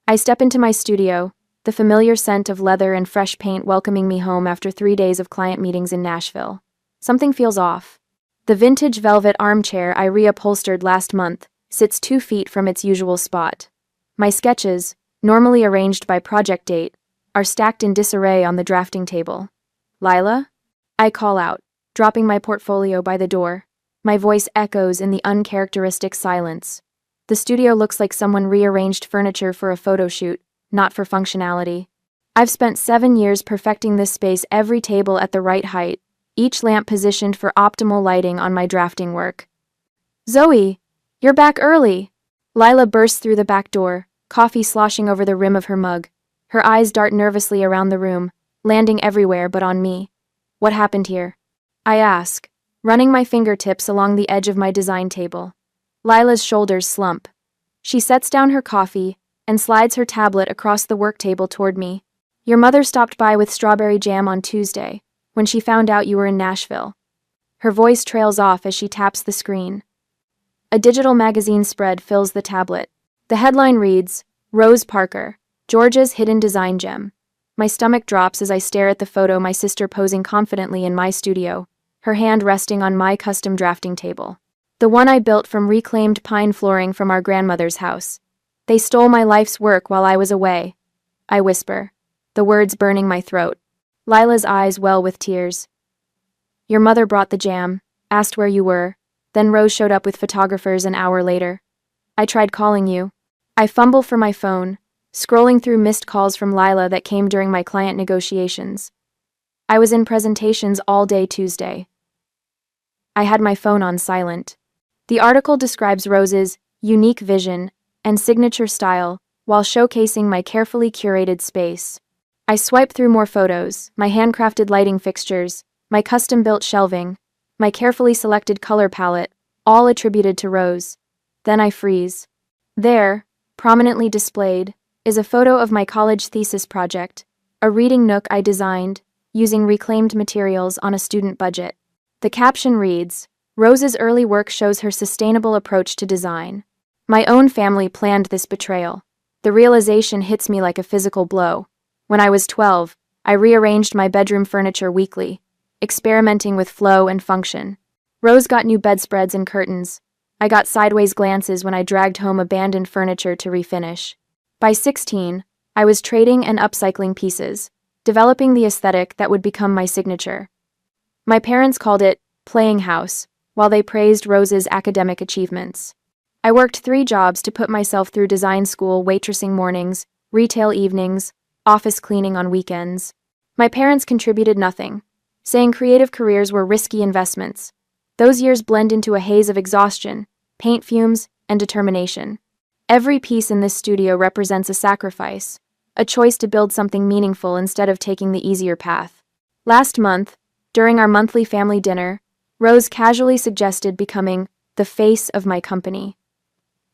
I step into my studio, the familiar scent of leather and fresh paint welcoming me home after 3 days of client meetings in Nashville. Something feels off. The vintage velvet armchair I reupholstered last month sits 2 feet from its usual spot. My sketches, normally arranged by project date, are stacked in disarray on the drafting table. Lila? I call out, dropping my portfolio by the door. My voice echoes in the uncharacteristic silence. The studio looks like someone rearranged furniture for a photo shoot, not for functionality. I've spent 7 years perfecting this space, every table at the right height, each lamp positioned for optimal lighting on my drafting work. Zoe, you're back early! Lila bursts through the back door, coffee sloshing over the rim of her mug. Her eyes dart nervously around the room, landing everywhere but on me. What happened here? I ask, running my fingertips along the edge of my design table. Lila's shoulders slump. She sets down her coffee and slides her tablet across the work table toward me. Your mother stopped by with strawberry jam on Tuesday, when she found out you were in Nashville. Her voice trails off as she taps the screen. A digital magazine spread fills the tablet. The headline reads, Rose Parker, Georgia's hidden design gem. My stomach drops as I stare at the photo, my sister posing confidently in my studio, her hand resting on my custom drafting table. The one I built from reclaimed pine flooring from our grandmother's house. They stole my life's work while I was away. I whisper, the words burning my throat. Lila's eyes well with tears. Your mother brought the jam, asked where you were, then Rose showed up with photographers an hour later. I tried calling you. I fumble for my phone, scrolling through missed calls from Lila that came during my client negotiations. I was in presentations all day Tuesday. I had my phone on silent. The article describes Rose's unique vision and signature style while showcasing my carefully curated space. I swipe through more photos, my handcrafted lighting fixtures, my custom-built shelving, my carefully selected color palette, all attributed to Rose. Then I freeze. There, prominently displayed, is a photo of my college thesis project, a reading nook I designed, using reclaimed materials on a student budget. The caption reads, Rose's early work shows her sustainable approach to design. My own family planned this betrayal. The realization hits me like a physical blow. When I was 12, I rearranged my bedroom furniture weekly, experimenting with flow and function. Rose got new bedspreads and curtains. I got sideways glances when I dragged home abandoned furniture to refinish. By 16, I was trading and upcycling pieces, developing the aesthetic that would become my signature. My parents called it playing house, while they praised Rose's academic achievements. I worked 3 jobs to put myself through design school, waitressing mornings, retail evenings, office cleaning on weekends. My parents contributed nothing, saying creative careers were risky investments. Those years blend into a haze of exhaustion, paint fumes, and determination. Every piece in this studio represents a sacrifice, a choice to build something meaningful instead of taking the easier path. Last month, during our monthly family dinner, Rose casually suggested becoming the face of my company.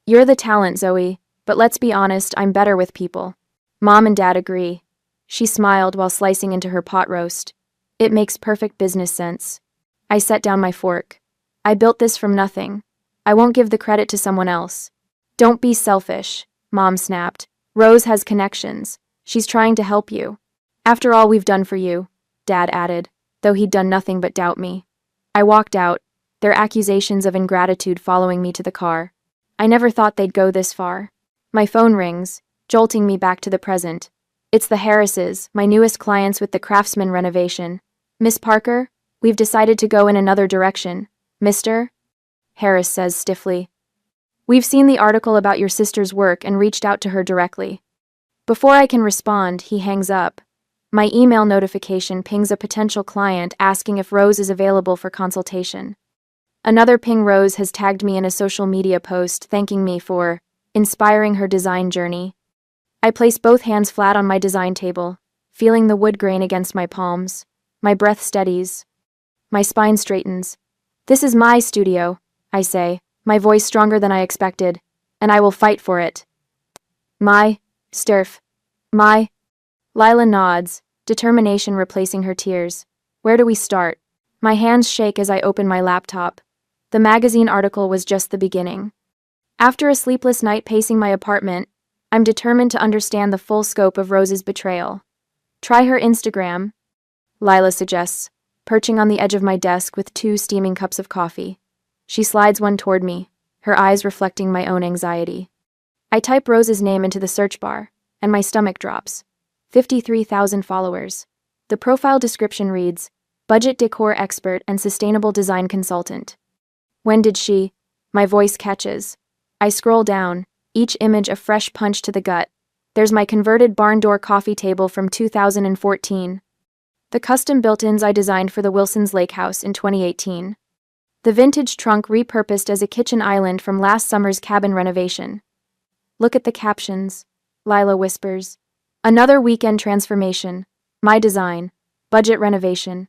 You're the talent, Zoe, but let's be honest, I'm better with people. Mom and Dad agree. She smiled while slicing into her pot roast. It makes perfect business sense. I set down my fork. I built this from nothing. I won't give the credit to someone else. Don't be selfish, Mom snapped. Rose has connections. She's trying to help you. After all we've done for you, Dad added, though he'd done nothing but doubt me. I walked out, their accusations of ingratitude following me to the car. I never thought they'd go this far. My phone rings, jolting me back to the present. It's the Harrises, my newest clients with the Craftsman renovation. Miss Parker, we've decided to go in another direction. Mr. Harris says stiffly. We've seen the article about your sister's work and reached out to her directly. Before I can respond, he hangs up. My email notification pings a potential client asking if Rose is available for consultation. Another ping. Rose has tagged me in a social media post thanking me for inspiring her design journey. I place both hands flat on my design table, feeling the wood grain against my palms. My breath steadies. My spine straightens. This is my studio, I say, my voice stronger than I expected, and I will fight for it. My, Sturf. My. Lila nods, determination replacing her tears. Where do we start? My hands shake as I open my laptop. The magazine article was just the beginning. After a sleepless night pacing my apartment, I'm determined to understand the full scope of Rose's betrayal. Try her Instagram, Lila suggests, perching on the edge of my desk with 2 steaming cups of coffee. She slides one toward me, her eyes reflecting my own anxiety. I type Rose's name into the search bar, and my stomach drops. 53,000 followers. The profile description reads, budget decor expert and sustainable design consultant. When did she? My voice catches. I scroll down, each image a fresh punch to the gut. There's my converted barn door coffee table from 2014. The custom built-ins I designed for the Wilson's Lake House in 2018. The vintage trunk repurposed as a kitchen island from last summer's cabin renovation. Look at the captions, Lila whispers. Another weekend transformation. My design. Budget renovation.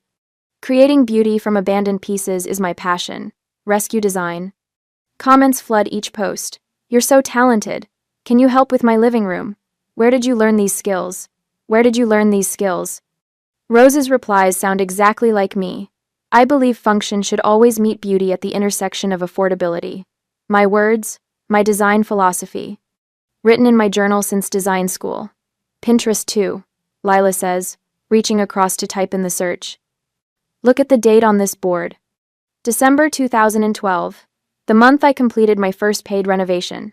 Creating beauty from abandoned pieces is my passion. Rescue design. Comments flood each post. You're so talented. Can you help with my living room? Where did you learn these skills? Where did you learn these skills? Rose's replies sound exactly like me. I believe function should always meet beauty at the intersection of affordability. My words, my design philosophy. Written in my journal since design school. Pinterest too, Lila says, reaching across to type in the search. Look at the date on this board. December 2012, the month I completed my first paid renovation.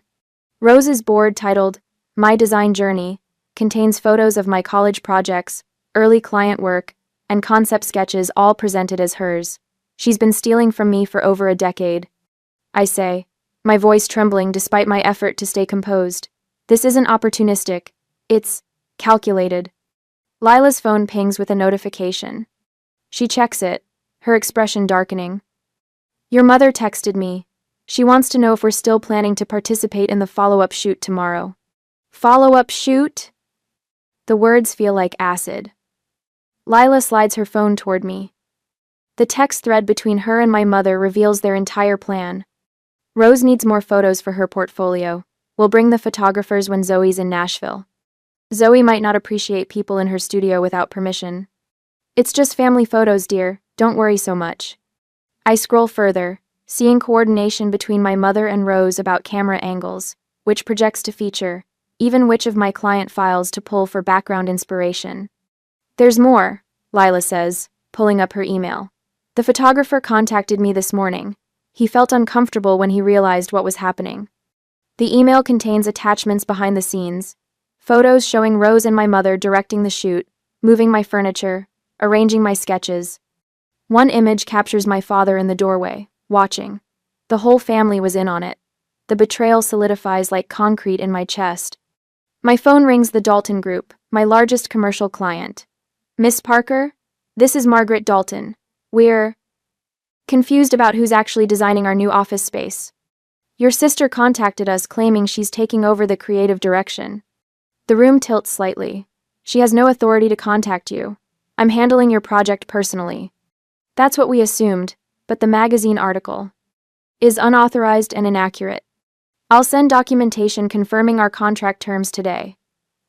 Rose's board, titled My Design Journey, contains photos of my college projects, early client work, and concept sketches, all presented as hers. She's been stealing from me for over a decade. I say, my voice trembling despite my effort to stay composed. This isn't opportunistic. It's calculated. Lila's phone pings with a notification. She checks it, her expression darkening. Your mother texted me. She wants to know if we're still planning to participate in the follow-up shoot tomorrow. Follow-up shoot? The words feel like acid. Lila slides her phone toward me. The text thread between her and my mother reveals their entire plan. Rose needs more photos for her portfolio. We'll bring the photographers when Zoe's in Nashville. Zoe might not appreciate people in her studio without permission. It's just family photos, dear. Don't worry so much. I scroll further, seeing coordination between my mother and Rose about camera angles, which projects to feature, even which of my client files to pull for background inspiration. There's more, Lila says, pulling up her email. The photographer contacted me this morning. He felt uncomfortable when he realized what was happening. The email contains attachments behind the scenes, photos showing Rose and my mother directing the shoot, moving my furniture, arranging my sketches. One image captures my father in the doorway, watching. The whole family was in on it. The betrayal solidifies like concrete in my chest. My phone rings. The Dalton Group, my largest commercial client. Miss Parker? This is Margaret Dalton. We're confused about who's actually designing our new office space. Your sister contacted us claiming she's taking over the creative direction. The room tilts slightly. She has no authority to contact you. I'm handling your project personally. That's what we assumed, but the magazine article is unauthorized and inaccurate. I'll send documentation confirming our contract terms today.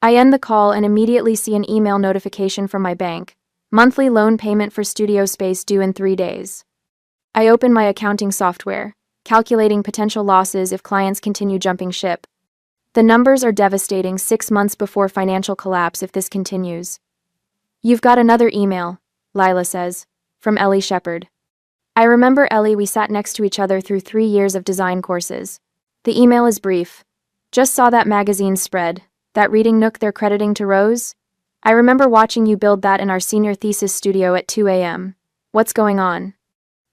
I end the call and immediately see an email notification from my bank. Monthly loan payment for studio space due in 3 days. I open my accounting software, calculating potential losses if clients continue jumping ship. The numbers are devastating, 6 months before financial collapse if this continues. You've got another email, Lila says, from Ellie Shepard. I remember Ellie. We sat next to each other through 3 years of design courses. The email is brief. Just saw that magazine spread, that reading nook they're crediting to Rose. I remember watching you build that in our senior thesis studio at 2 a.m. What's going on?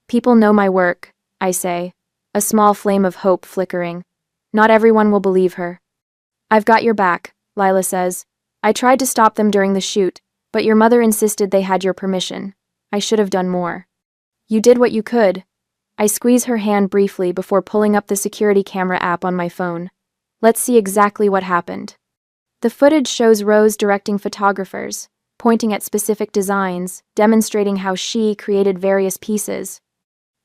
People know my work, I say, a small flame of hope flickering. Not everyone will believe her. I've got your back, Lila says. I tried to stop them during the shoot, but your mother insisted they had your permission. I should have done more. You did what you could. I squeeze her hand briefly before pulling up the security camera app on my phone. Let's see exactly what happened. The footage shows Rose directing photographers, pointing at specific designs, demonstrating how she created various pieces.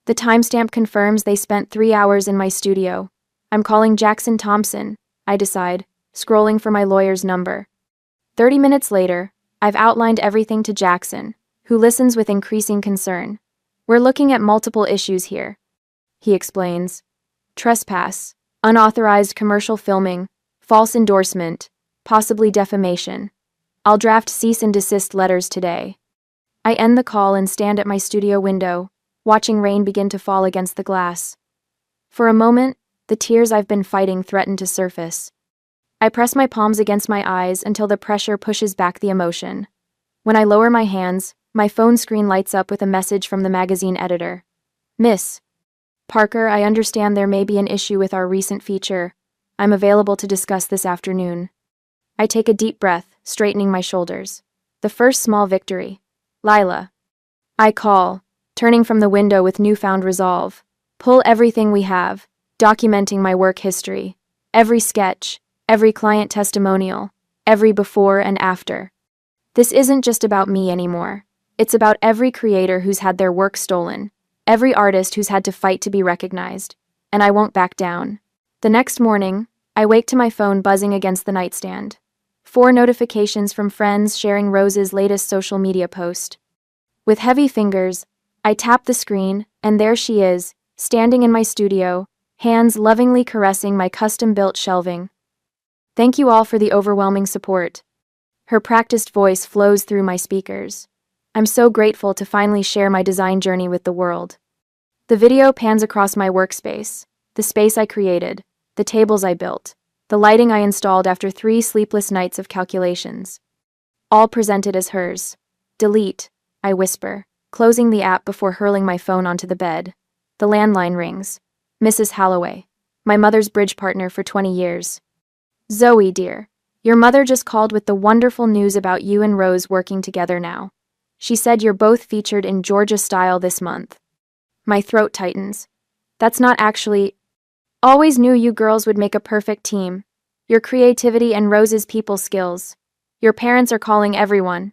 The timestamp confirms they spent 3 hours in my studio. I'm calling Jackson Thompson, I decide, scrolling for my lawyer's number. 30 minutes later, I've outlined everything to Jackson, who listens with increasing concern. We're looking at multiple issues here, he explains. Trespass, unauthorized commercial filming, False endorsement, possibly defamation. I'll draft cease and desist letters today. I end the call and stand at my studio window, watching rain begin to fall against the glass. For a moment, the tears I've been fighting threaten to surface. I press my palms against my eyes until the pressure pushes back the emotion. When I lower my hands, my phone screen lights up with a message from the magazine editor. Miss Parker, I understand there may be an issue with our recent feature. I'm available to discuss this afternoon. I take a deep breath, straightening my shoulders. The first small victory. Lila. I call, turning from the window with newfound resolve. Pull everything we have, documenting my work history. Every sketch, every client testimonial, every before and after. This isn't just about me anymore. It's about every creator who's had their work stolen, every artist who's had to fight to be recognized, and I won't back down. The next morning, I wake to my phone buzzing against the nightstand. 4 notifications from friends sharing Rose's latest social media post. With heavy fingers, I tap the screen, and there she is, standing in my studio, hands lovingly caressing my custom-built shelving. Thank you all for the overwhelming support. Her practiced voice flows through my speakers. I'm so grateful to finally share my design journey with the world. The video pans across my workspace, the space I created, the tables I built, the lighting I installed after 3 sleepless nights of calculations. All presented as hers. Delete, I whisper, closing the app before hurling my phone onto the bed. The landline rings. Mrs. Holloway, my mother's bridge partner for 20 years. Zoe, dear, your mother just called with the wonderful news about you and Rose working together now. She said you're both featured in Georgia-Style this month. My throat tightens. That's not actually... Always knew you girls would make a perfect team. Your creativity and Rose's people skills. Your parents are calling everyone.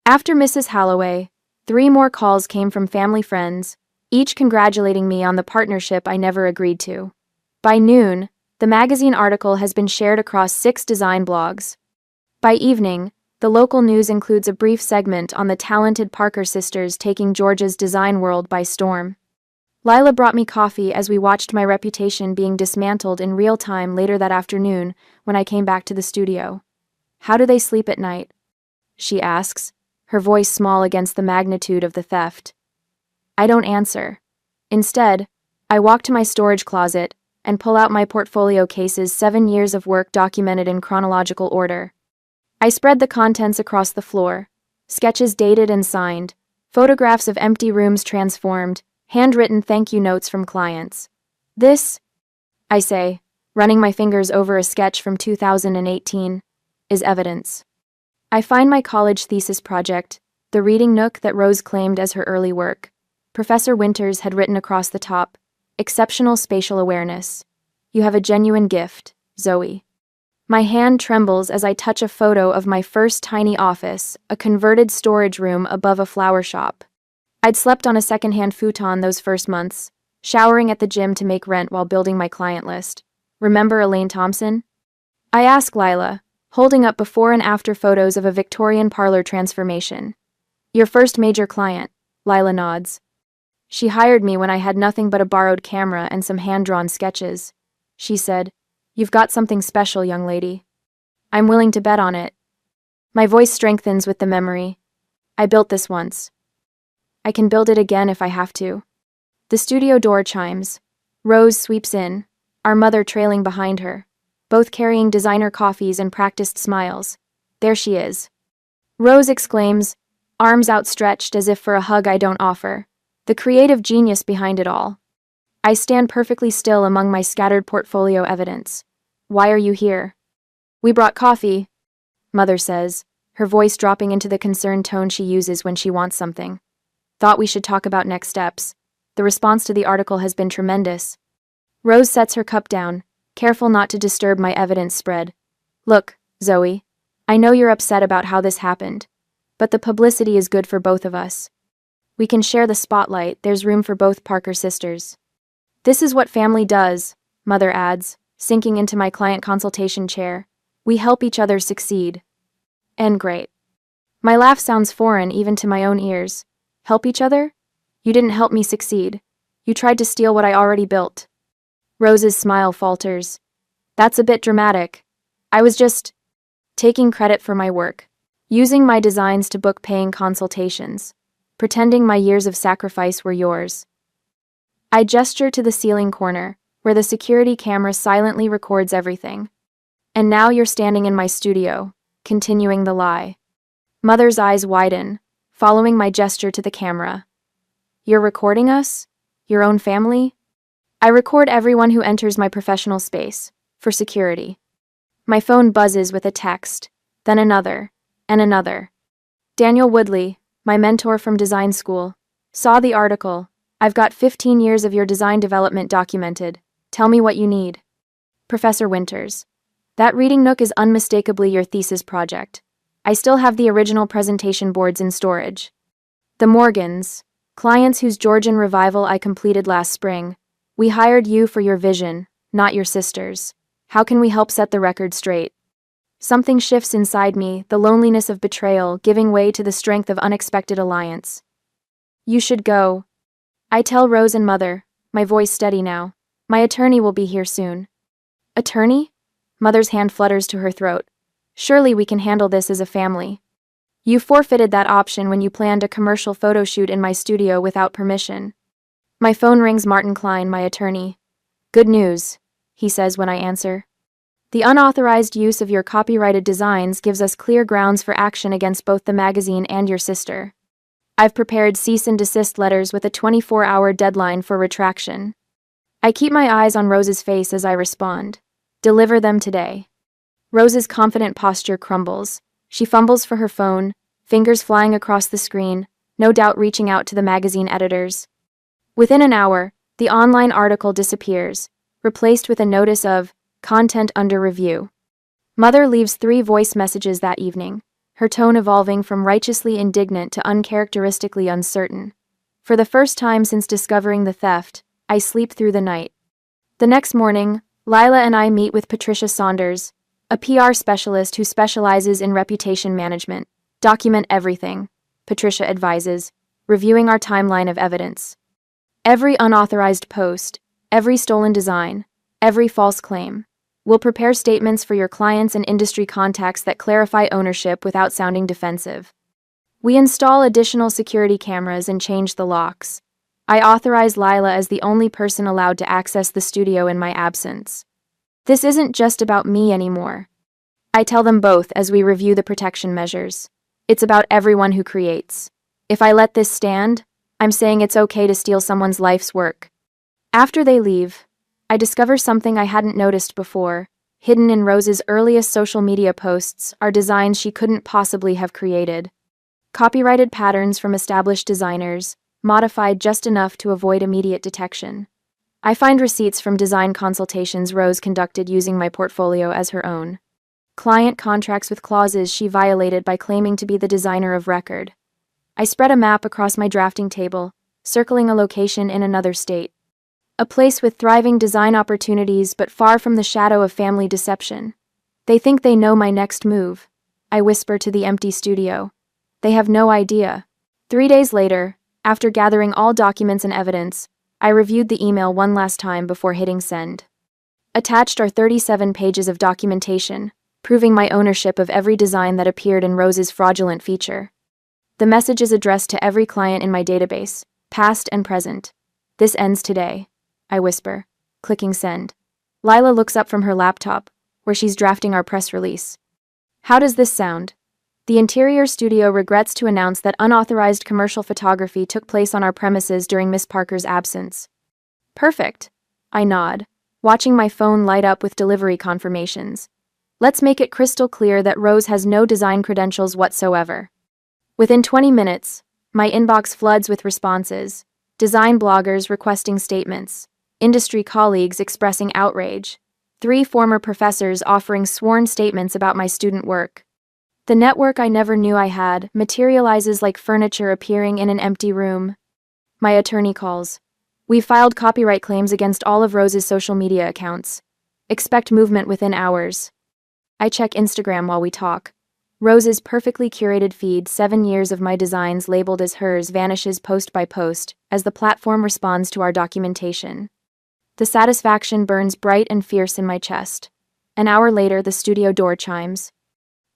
After Mrs. Holloway, 3 more calls came from family friends, each congratulating me on the partnership I never agreed to. By noon, the magazine article has been shared across 6 design blogs. By evening, the local news includes a brief segment on the talented Parker sisters taking Georgia's design world by storm. Lila brought me coffee as we watched my reputation being dismantled in real time later that afternoon when I came back to the studio. How do they sleep at night? She asks, her voice small against the magnitude of the theft. I don't answer. Instead, I walk to my storage closet and pull out my portfolio case's 7 years of work documented in chronological order. I spread the contents across the floor, sketches dated and signed, photographs of empty rooms transformed, handwritten thank you notes from clients. This, I say, running my fingers over a sketch from 2018, is evidence. I find my college thesis project, the reading nook that Rose claimed as her early work. Professor Winters had written across the top, exceptional spatial awareness. You have a genuine gift, Zoe. My hand trembles as I touch a photo of my first tiny office, a converted storage room above a flower shop. I'd slept on a secondhand futon those first months, showering at the gym to make rent while building my client list. Remember Elaine Thompson? I ask Lila, holding up before and after photos of a Victorian parlor transformation. Your first major client, Lila nods. She hired me when I had nothing but a borrowed camera and some hand-drawn sketches. She said, "You've got something special, young lady. I'm willing to bet on it." My voice strengthens with the memory. I built this once. I can build it again if I have to. The studio door chimes. Rose sweeps in, our mother trailing behind her, both carrying designer coffees and practiced smiles. There she is. Rose exclaims, arms outstretched as if for a hug I don't offer, the creative genius behind it all. I stand perfectly still among my scattered portfolio evidence. Why are you here? We brought coffee, Mother says, her voice dropping into the concerned tone she uses when she wants something. Thought we should talk about next steps. The response to the article has been tremendous. Rose sets her cup down, careful not to disturb my evidence spread. Look, Zoe, I know you're upset about how this happened, but the publicity is good for both of us. We can share the spotlight, there's room for both Parker sisters. This is what family does, Mother adds, sinking into my client consultation chair. We help each other succeed. And great. My laugh sounds foreign even to my own ears. Help each other? You didn't help me succeed. You tried to steal what I already built. Rose's smile falters. That's a bit dramatic. I was just taking credit for my work, using my designs to book paying consultations, pretending my years of sacrifice were yours. I gesture to the ceiling corner, where the security camera silently records everything. And now you're standing in my studio, continuing the lie. Mother's eyes widen, following my gesture to the camera. You're recording us? Your own family? I record everyone who enters my professional space, for security. My phone buzzes with a text, then another, and another. Daniel Woodley, my mentor from design school, saw the article. I've got 15 years of your design development documented. Tell me what you need. Professor Winters. That reading nook is unmistakably your thesis project. I still have the original presentation boards in storage. The Morgans, clients whose Georgian revival I completed last spring. We hired you for your vision, not your sisters. How can we help set the record straight? Something shifts inside me, the loneliness of betrayal giving way to the strength of unexpected alliance. You should go. I tell Rose and Mother, my voice steady now. My attorney will be here soon. Attorney? Mother's hand flutters to her throat. Surely we can handle this as a family. You forfeited that option when you planned a commercial photo shoot in my studio without permission. My phone rings. Martin Klein, my attorney. Good news, he says when I answer. The unauthorized use of your copyrighted designs gives us clear grounds for action against both the magazine and your sister. I've prepared cease and desist letters with a 24-hour deadline for retraction. I keep my eyes on Rose's face as I respond. Deliver them today. Rose's confident posture crumbles. She fumbles for her phone, fingers flying across the screen, no doubt reaching out to the magazine editors. Within an hour, the online article disappears, replaced with a notice of content under review. Mother leaves 3 voice messages that evening, her tone evolving from righteously indignant to uncharacteristically uncertain. For the first time since discovering the theft, I sleep through the night. The next morning, Lila and I meet with Patricia Saunders, a PR specialist who specializes in reputation management. Document everything, Patricia advises, reviewing our timeline of evidence. Every unauthorized post, every stolen design, every false claim. We'll prepare statements for your clients and industry contacts that clarify ownership without sounding defensive. We install additional security cameras and change the locks. I authorize Lila as the only person allowed to access the studio in my absence. This isn't just about me anymore. I tell them both as we review the protection measures. It's about everyone who creates. If I let this stand, I'm saying it's okay to steal someone's life's work. After they leave, I discover something I hadn't noticed before. Hidden in Rose's earliest social media posts are designs she couldn't possibly have created. Copyrighted patterns from established designers, modified just enough to avoid immediate detection. I find receipts from design consultations Rose conducted using my portfolio as her own. Client contracts with clauses she violated by claiming to be the designer of record. I spread a map across my drafting table, circling a location in another state. A place with thriving design opportunities but far from the shadow of family deception. They think they know my next move. I whisper to the empty studio. They have no idea. 3 days later, after gathering all documents and evidence, I reviewed the email one last time before hitting send. Attached are 37 pages of documentation, proving my ownership of every design that appeared in Rose's fraudulent feature. The message is addressed to every client in my database, past and present. This ends today, I whisper, clicking send. Lila looks up from her laptop, where she's drafting our press release. How does this sound? The interior studio regrets to announce that unauthorized commercial photography took place on our premises during Miss Parker's absence. Perfect. I nod, watching my phone light up with delivery confirmations. Let's make it crystal clear that Rose has no design credentials whatsoever. Within 20 minutes, my inbox floods with responses. Design bloggers requesting statements, industry colleagues expressing outrage, 3 former professors offering sworn statements about my student work. The network I never knew I had materializes like furniture appearing in an empty room. My attorney calls. We've filed copyright claims against all of Rose's social media accounts. Expect movement within hours. I check Instagram while we talk. Rose's perfectly curated feed, 7 years of my designs labeled as hers, vanishes post by post as the platform responds to our documentation. The satisfaction burns bright and fierce in my chest. An hour later, the studio door chimes.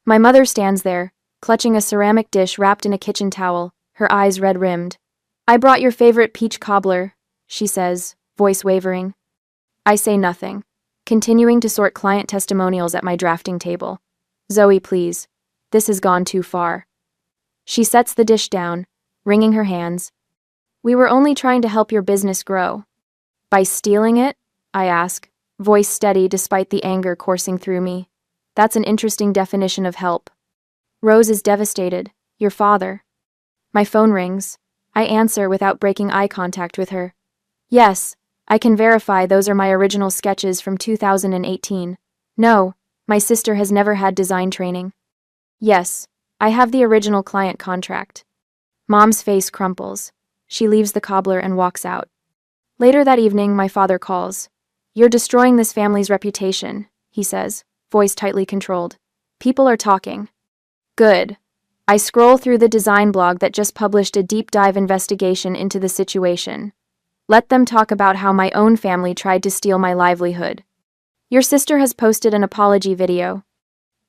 My mother stands there, clutching a ceramic dish wrapped in a kitchen towel, her eyes red-rimmed. I brought your favorite peach cobbler, she says, voice wavering. I say nothing, continuing to sort client testimonials at my drafting table. Zoe, please. This has gone too far. She sets the dish down, wringing her hands. We were only trying to help your business grow. By stealing it? I ask, voice steady despite the anger coursing through me. That's an interesting definition of help. Rose is devastated. Your father. My phone rings. I answer without breaking eye contact with her. Yes, I can verify those are my original sketches from 2018. No, my sister has never had design training. Yes, I have the original client contract. Mom's face crumples. She leaves the cobbler and walks out. Later that evening, my father calls. You're destroying this family's reputation, he says, voice tightly controlled. People are talking. Good. I scroll through the design blog that just published a deep dive investigation into the situation. Let them talk about how my own family tried to steal my livelihood. Your sister has posted an apology video.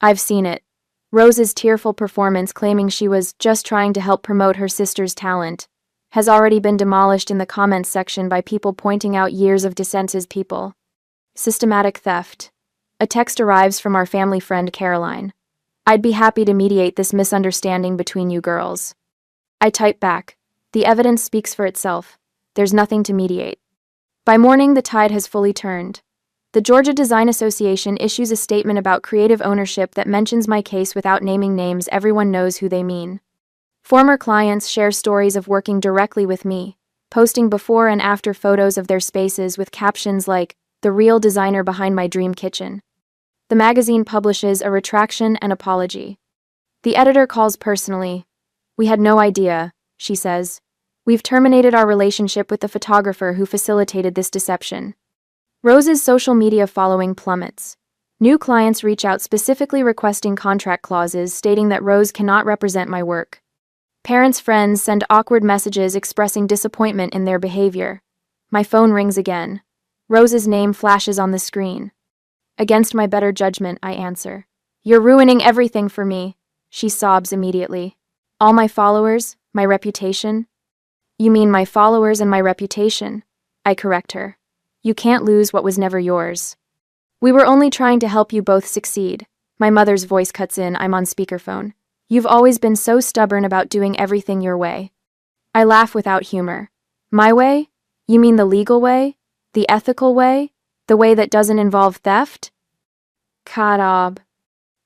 I've seen it. Rose's tearful performance claiming she was just trying to help promote her sister's talent has already been demolished in the comments section by people pointing out years of dissent as people. Systematic theft. A text arrives from our family friend Caroline. I'd be happy to mediate this misunderstanding between you girls. I type back. The evidence speaks for itself. There's nothing to mediate. By morning, the tide has fully turned. The Georgia Design Association issues a statement about creative ownership that mentions my case without naming names. Everyone knows who they mean. Former clients share stories of working directly with me, posting before and after photos of their spaces with captions like, "The real designer behind my dream kitchen." The magazine publishes a retraction and apology. The editor calls personally. We had no idea, she says. We've terminated our relationship with the photographer who facilitated this deception. Rose's social media following plummets. New clients reach out specifically requesting contract clauses stating that Rose cannot represent my work. Parents' friends send awkward messages expressing disappointment in their behavior. My phone rings again. Rose's name flashes on the screen. Against my better judgment, I answer. You're ruining everything for me, she sobs immediately. All my followers, my reputation? You mean my followers and my reputation? I correct her. You can't lose what was never yours. We were only trying to help you both succeed. My mother's voice cuts in. I'm on speakerphone. You've always been so stubborn about doing everything your way. I laugh without humor. My way? You mean the legal way? The ethical way? The way that doesn't involve theft? Kadab.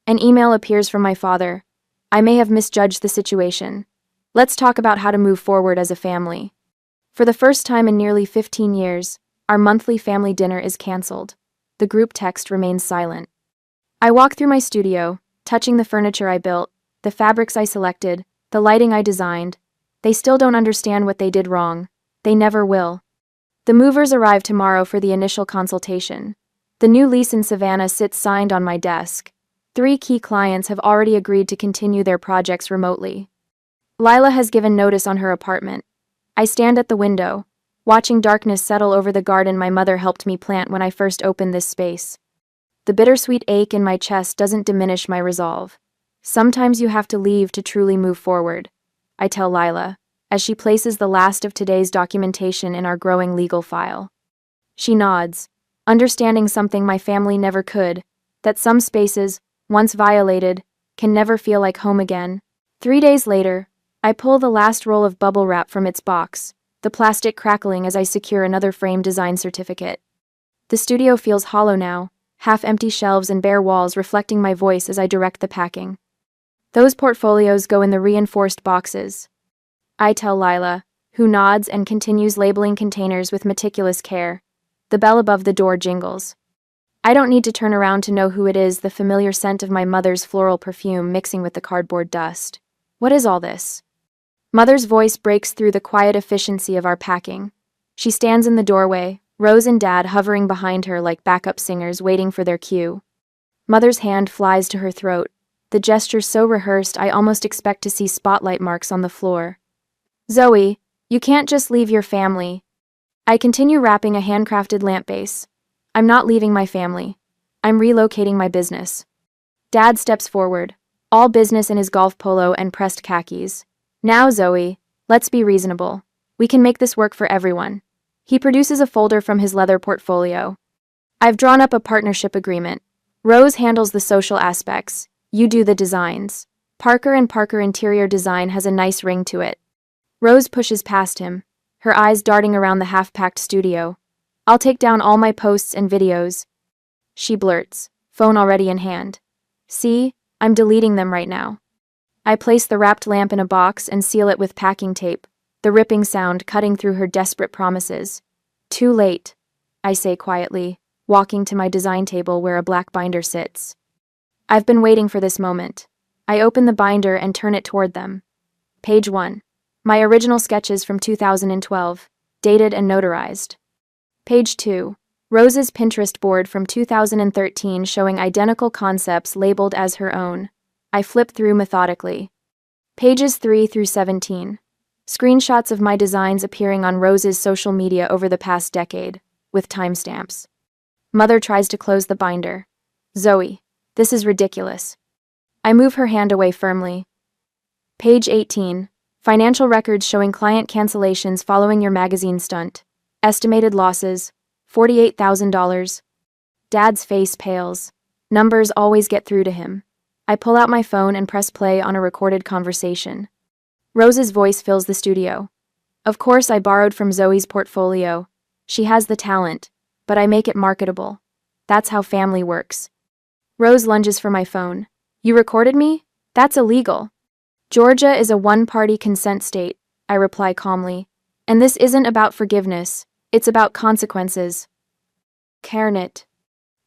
An email appears from my father. I may have misjudged the situation. Let's talk about how to move forward as a family. For the first time in nearly 15 years, our monthly family dinner is canceled. The group text remains silent. I walk through my studio, touching the furniture I built, the fabrics I selected, the lighting I designed. They still don't understand what they did wrong. They never will. The movers arrive tomorrow for the initial consultation. The new lease in Savannah sits signed on my desk. 3 key clients have already agreed to continue their projects remotely. Lila has given notice on her apartment. I stand at the window, watching darkness settle over the garden my mother helped me plant when I first opened this space. The bittersweet ache in my chest doesn't diminish my resolve. Sometimes you have to leave to truly move forward, I tell Lila, as she places the last of today's documentation in our growing legal file. She nods, understanding something my family never could, that some spaces, once violated, can never feel like home again. 3 days later, I pull the last roll of bubble wrap from its box, the plastic crackling as I secure another frame design certificate. The studio feels hollow now, half-empty shelves and bare walls reflecting my voice as I direct the packing. Those portfolios go in the reinforced boxes. I tell Lila, who nods and continues labeling containers with meticulous care. The bell above the door jingles. I don't need to turn around to know who it is, the familiar scent of my mother's floral perfume mixing with the cardboard dust. What is all this? Mother's voice breaks through the quiet efficiency of our packing. She stands in the doorway, Rose and Dad hovering behind her like backup singers waiting for their cue. Mother's hand flies to her throat, the gesture so rehearsed I almost expect to see spotlight marks on the floor. Zoe, you can't just leave your family. I continue wrapping a handcrafted lamp base. I'm not leaving my family. I'm relocating my business. Dad steps forward, all business in his golf polo and pressed khakis. Now, Zoe, let's be reasonable. We can make this work for everyone. He produces a folder from his leather portfolio. I've drawn up a partnership agreement. Rose handles the social aspects. You do the designs. Parker and Parker Interior Design has a nice ring to it. Rose pushes past him, her eyes darting around the half-packed studio. I'll take down all my posts and videos. She blurts, phone already in hand. See, I'm deleting them right now. I place the wrapped lamp in a box and seal it with packing tape, the ripping sound cutting through her desperate promises. Too late, I say quietly, walking to my design table where a black binder sits. I've been waiting for this moment. I open the binder and turn it toward them. Page 1. My original sketches from 2012, dated and notarized. Page 2. Rose's Pinterest board from 2013 showing identical concepts labeled as her own. I flip through methodically. Pages 3 through 17. Screenshots of my designs appearing on Rose's social media over the past decade, with timestamps. Mother tries to close the binder. Zoe, this is ridiculous. I move her hand away firmly. Page 18. Financial records showing client cancellations following your magazine stunt. Estimated losses, $48,000. Dad's face pales. Numbers always get through to him. I pull out my phone and press play on a recorded conversation. Rose's voice fills the studio. Of course, I borrowed from Zoe's portfolio. She has the talent, but I make it marketable. That's how family works. Rose lunges for my phone. You recorded me? That's illegal. Georgia is a one-party consent state, I reply calmly. And this isn't about forgiveness. It's about consequences. Carnit.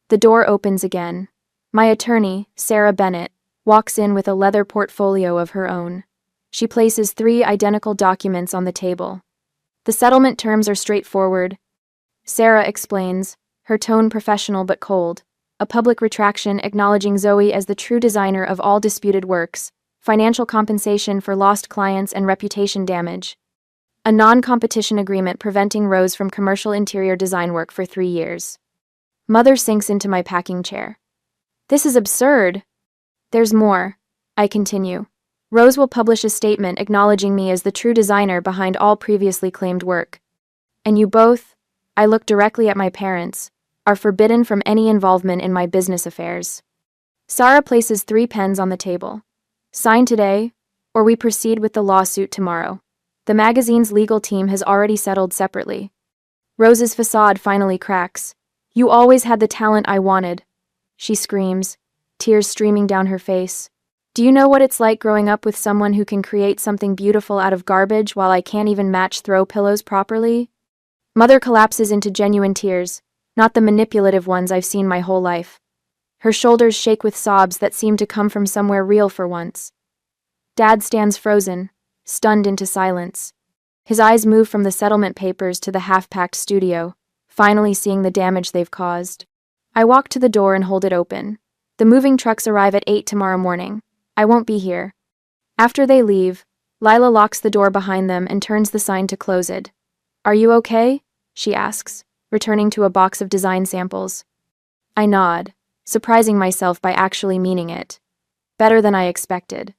The door opens again. My attorney, Sarah Bennett, walks in with a leather portfolio of her own. She places 3 identical documents on the table. The settlement terms are straightforward. Sarah explains, her tone professional but cold. A public retraction acknowledging Zoe as the true designer of all disputed works, financial compensation for lost clients and reputation damage. A non-competition agreement preventing Rose from commercial interior design work for 3 years. Mother sinks into my packing chair. This is absurd. There's more, I continue. Rose will publish a statement acknowledging me as the true designer behind all previously claimed work. And you both, I look directly at my parents, are forbidden from any involvement in my business affairs. Sarah places 3 pens on the table. Sign today, or we proceed with the lawsuit tomorrow. The magazine's legal team has already settled separately. Rose's facade finally cracks. You always had the talent I wanted. She screams, tears streaming down her face. Do you know what it's like growing up with someone who can create something beautiful out of garbage while I can't even match throw pillows properly? Mother collapses into genuine tears, not the manipulative ones I've seen my whole life. Her shoulders shake with sobs that seem to come from somewhere real for once. Dad stands frozen, stunned into silence. His eyes move from the settlement papers to the half-packed studio, finally seeing the damage they've caused. I walk to the door and hold it open. The moving trucks arrive at 8 tomorrow morning. I won't be here. After they leave, Lila locks the door behind them and turns the sign to close it. Are you okay? She asks, returning to a box of design samples. I nod, surprising myself by actually meaning it. Better than I expected.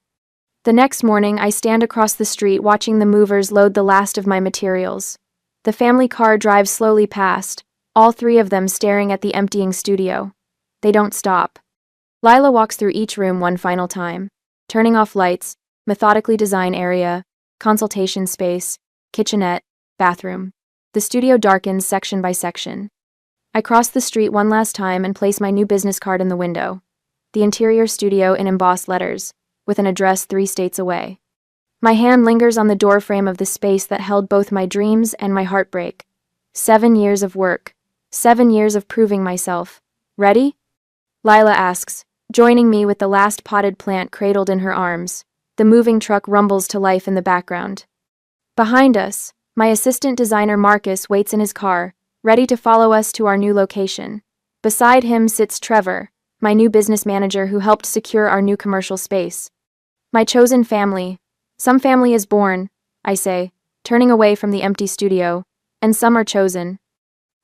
The next morning, I stand across the street watching the movers load the last of my materials. The family car drives slowly past, all 3 of them staring at the emptying studio. They don't stop. Lila walks through each room one final time, turning off lights, methodically design area, consultation space, kitchenette, bathroom. The studio darkens section by section. I cross the street one last time and place my new business card in the window. The interior studio in embossed letters, with an address 3 states away. My hand lingers on the doorframe of the space that held both my dreams and my heartbreak. 7 years of work. 7 years of proving myself. Ready? Lila asks, joining me with the last potted plant cradled in her arms. The moving truck rumbles to life in the background. Behind us, my assistant designer Marcus waits in his car, ready to follow us to our new location. Beside him sits Trevor, my new business manager who helped secure our new commercial space. My chosen family. Some family is born, I say, turning away from the empty studio, and some are chosen.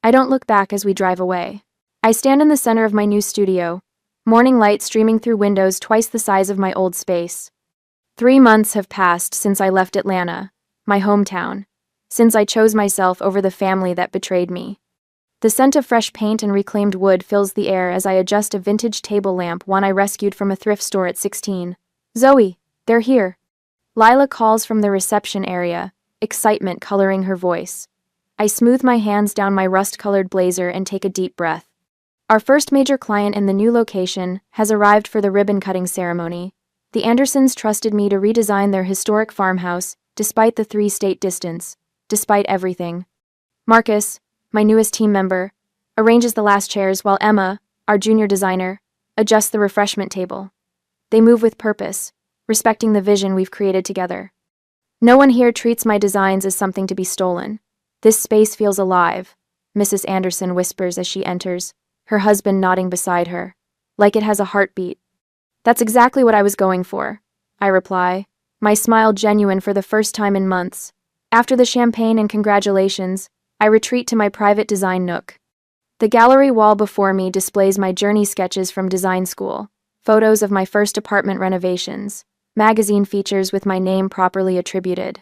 I don't look back as we drive away. I stand in the center of my new studio, morning light streaming through windows twice the size of my old space. 3 months have passed since I left Atlanta, my hometown, since I chose myself over the family that betrayed me. The scent of fresh paint and reclaimed wood fills the air as I adjust a vintage table lamp, one I rescued from a thrift store at 16. Zoe, they're here. Lila calls from the reception area, excitement coloring her voice. I smooth my hands down my rust-colored blazer and take a deep breath. Our first major client in the new location has arrived for the ribbon-cutting ceremony. The Andersons trusted me to redesign their historic farmhouse, despite the 3-state distance, despite everything. Marcus, my newest team member, arranges the last chairs while Emma, our junior designer, adjusts the refreshment table. They move with purpose, respecting the vision we've created together. No one here treats my designs as something to be stolen. This space feels alive, Mrs. Anderson whispers as she enters, her husband nodding beside her, like it has a heartbeat. That's exactly what I was going for, I reply, my smile genuine for the first time in months. After the champagne and congratulations, I retreat to my private design nook. The gallery wall before me displays my journey sketches from design school, photos of my first apartment renovations, magazine features with my name properly attributed.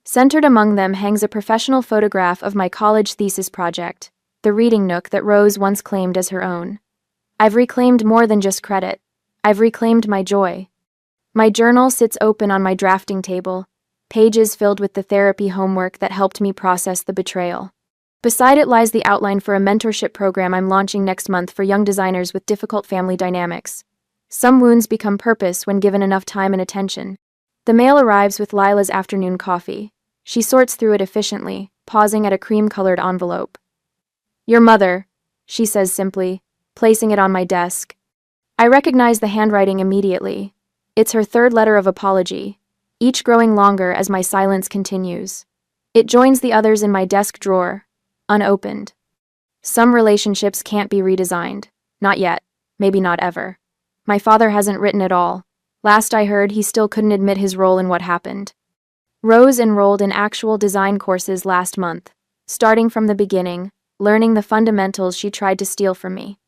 Centered among them hangs a professional photograph of my college thesis project, the reading nook that Rose once claimed as her own. I've reclaimed more than just credit. I've reclaimed my joy. My journal sits open on my drafting table, pages filled with the therapy homework that helped me process the betrayal. Beside it lies the outline for a mentorship program I'm launching next month for young designers with difficult family dynamics. Some wounds become purpose when given enough time and attention. The mail arrives with Lila's afternoon coffee. She sorts through it efficiently, pausing at a cream-colored envelope. Your mother, she says simply, placing it on my desk. I recognize the handwriting immediately. It's her third letter of apology, each growing longer as my silence continues. It joins the others in my desk drawer, unopened. Some relationships can't be redesigned. Not yet. Maybe not ever. My father hasn't written it all. Last I heard, he still couldn't admit his role in what happened. Rose enrolled in actual design courses last month, starting from the beginning, learning the fundamentals she tried to steal from me.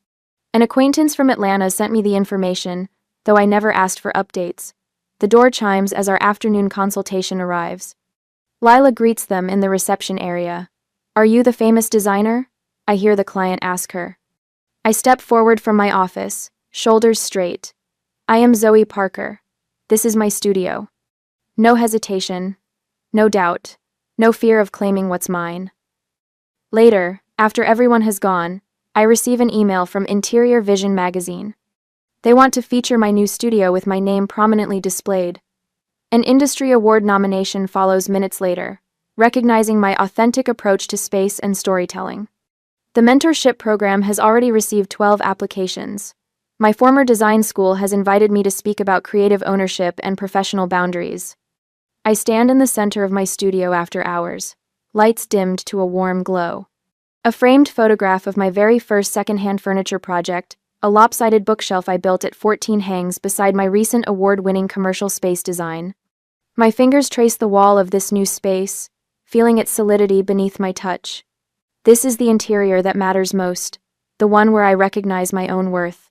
An acquaintance from Atlanta sent me the information, though I never asked for updates. The door chimes as our afternoon consultation arrives. Lila greets them in the reception area. Are you the famous designer? I hear the client ask her. I step forward from my office, shoulders straight. I am Zoe Parker. This is my studio. No hesitation, no doubt, no fear of claiming what's mine. Later, after everyone has gone, I receive an email from Interior Vision magazine. They want to feature my new studio with my name prominently displayed. An industry award nomination follows minutes later, recognizing my authentic approach to space and storytelling. The mentorship program has already received 12 applications. My former design school has invited me to speak about creative ownership and professional boundaries. I stand in the center of my studio after hours, lights dimmed to a warm glow. A framed photograph of my very first secondhand furniture project, a lopsided bookshelf I built at 14, hangs beside my recent award-winning commercial space design. My fingers trace the wall of this new space, feeling its solidity beneath my touch. This is the interior that matters most, the one where I recognize my own worth.